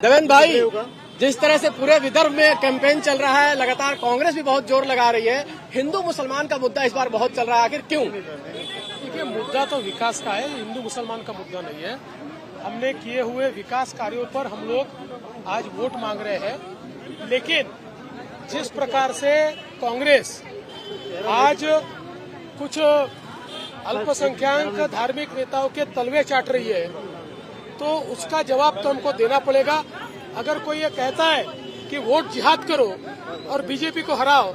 देवेंद्र भाई, जिस तरह से पूरे विदर्भ में कैंपेन चल रहा है, लगातार कांग्रेस भी बहुत जोर लगा रही है। हिंदू मुसलमान का मुद्दा इस बार बहुत चल रहा है, आखिर क्यों? देखिए, मुद्दा तो विकास का है, हिंदू मुसलमान का मुद्दा नहीं है। हमने किए हुए विकास कार्यों पर हम लोग आज वोट मांग रहे हैं, लेकिन जिस प्रकार से कांग्रेस आज कुछ अल्पसंख्यक धार्मिक नेताओं के तलवे चाट रही है, तो उसका जवाब तो हमको देना पड़ेगा। अगर कोई ये कहता है कि वोट जिहाद करो और बीजेपी को हराओ,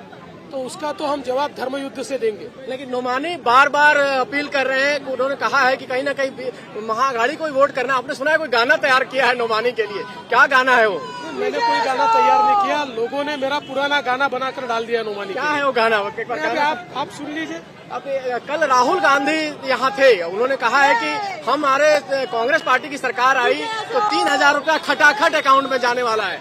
तो उसका तो हम जवाब धर्म युद्ध से देंगे। लेकिन नोमानी बार बार अपील कर रहे हैं, उन्होंने कहा है कि कहीं न कहीं महाअघाड़ी को ही वोट करना। आपने सुना है कोई गाना तैयार किया है नोमानी के लिए? क्या गाना है वो? मैंने कोई गाना तैयार नहीं किया, लोगों ने मेरा पुराना गाना बनाकर डाल दिया नोमानी। क्या है वो गाना? आप सुन लीजिए। अब कल राहुल गांधी यहाँ थे, उन्होंने कहा है कि हमारे कांग्रेस पार्टी की सरकार आई तो 3,000 रुपया खटाखट अकाउंट में जाने वाला है।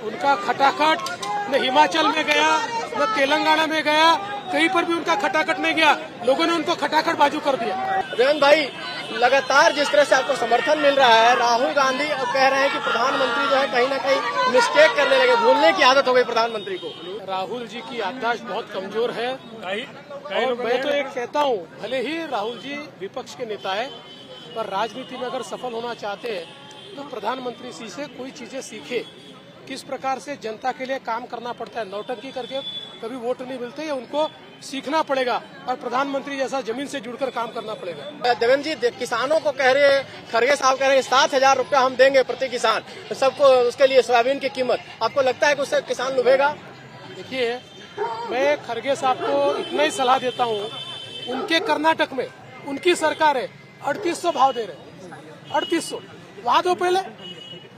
उनका खटाखट न हिमाचल में गया, न तेलंगाना में गया, कहीं पर भी उनका खटाखट नहीं गया। लोगों ने उनको खटाखट बाजू कर दिया। देवेंद्र भाई, लगातार जिस तरह से आपको समर्थन मिल रहा है, राहुल गांधी अब कह रहे हैं कि प्रधानमंत्री जो है कहीं न कहीं मिस्टेक करने लगे, भूलने की आदत हो गई प्रधानमंत्री को। राहुल जी की याददाश्त बहुत कमजोर है और मैं तो एक कहता हूँ, भले ही राहुल जी विपक्ष के नेता है, पर राजनीति में अगर सफल होना चाहते हैं तो प्रधानमंत्री जी से कोई चीजें सीखे, किस प्रकार से जनता के लिए काम करना पड़ता है। नौटंकी करके कभी वोट नहीं मिलते, उनको सीखना पड़ेगा और प्रधानमंत्री जैसा जमीन से जुड़कर काम करना पड़ेगा। देवेंद्र जी, किसानों को कह रहे हैं, खड़गे साहब कह रहे हैं 7,000 रुपया हम देंगे प्रति किसान, सबको उसके लिए सोयाबीन की कीमत। आपको लगता है कि उससे किसान लुभेगा? देखिए, मैं खड़गे साहब को इतना ही सलाह देता हूँ, उनके कर्नाटक में उनकी सरकार है 3800 भाव दे रहे, 3800 वहाँ दो पहले,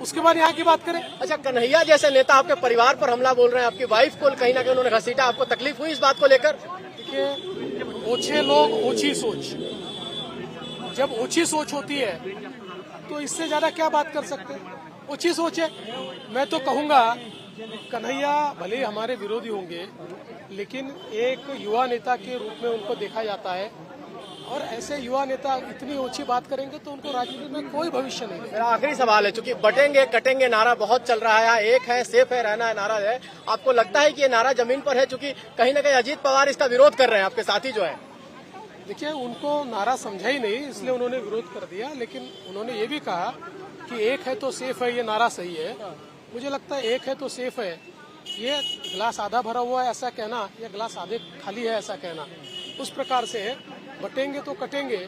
उसके बाद यहाँ की बात करें। अच्छा, कन्हैया जैसे नेता आपके परिवार पर हमला बोल रहे हैं, आपकी वाइफ को कहीं ना कहीं उन्होंने घसीटा, आपको तकलीफ हुई इस बात को लेकर? देखिए, ओछे लोग ओछी सोच, जब ओछी सोच होती है तो इससे ज्यादा क्या बात कर सकते हैं? ओछी सोच है। मैं तो कहूँगा, कन्हैया भले हमारे विरोधी होंगे, लेकिन एक युवा नेता के रूप में उनको देखा जाता है, और ऐसे युवा नेता इतनी ऊंची बात करेंगे तो उनको राजनीति में कोई भविष्य नहीं है। मेरा आखिरी सवाल है, चूंकि बटेंगे कटेंगे नारा बहुत चल रहा है, एक है सेफ है रहना है नारा है, आपको लगता है कि ये नारा जमीन पर है? चूंकि कहीं न कहीं अजीत पवार इसका विरोध कर रहे हैं, आपके साथी जो है। देखिए, उनको नारा समझा ही नहीं, इसलिए उन्होंने विरोध कर दिया। लेकिन उन्होंने ये भी कहा कि एक है तो सेफ है, ये नारा सही है। मुझे लगता है एक है तो सेफ है, ये गिलास आधा भरा हुआ है ऐसा कहना, या गिलास आधे खाली है ऐसा कहना, उस प्रकार से है। बटेंगे तो कटेंगे,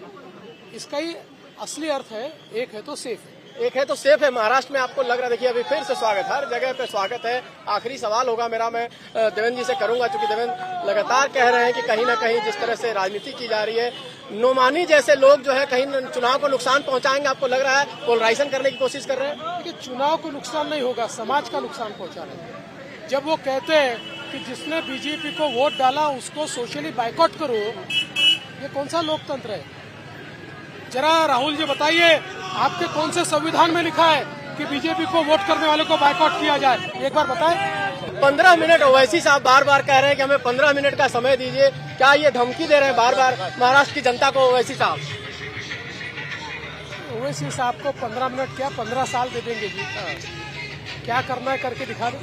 इसका ही असली अर्थ है एक है तो सेफ है। एक है तो सेफ है। महाराष्ट्र में आपको लग रहा है? देखिए, अभी फिर से स्वागत, हर जगह पे स्वागत है। आखिरी सवाल होगा मेरा, मैं देवेंद्र जी से करूंगा, क्योंकि देवेंद्र लगातार कह रहे हैं कि कहीं ना कहीं जिस तरह से राजनीति की जा रही है, नोमानी जैसे लोग जो है कहीं चुनाव को नुकसान पहुंचाएंगे। आपको लग रहा है पोलराइजेशन करने की कोशिश कर रहे हैं? देखिए, चुनाव को नुकसान नहीं होगा, समाज का नुकसान पहुंचा रहे हैं। जब वो कहते हैं कि जिसने बीजेपी को वोट डाला उसको सोशली बाइकआउट करो, ये कौन सा लोकतंत्र है? जरा राहुल जी बताइए, आपके कौन से संविधान में लिखा है कि बीजेपी को वोट करने वाले को बाइकआउट किया जाए? एक बार बताएं। 15 मिनट ओवैसी साहब बार बार कह रहे हैं कि हमें 15 मिनट का समय दीजिए। क्या ये धमकी दे रहे हैं बार बार महाराष्ट्र की जनता को ओवैसी साहब? ओवैसी साहब को 15 मिनट क्या, 15 साल दे देंगे जी। क्या करना है करके दिखा दो।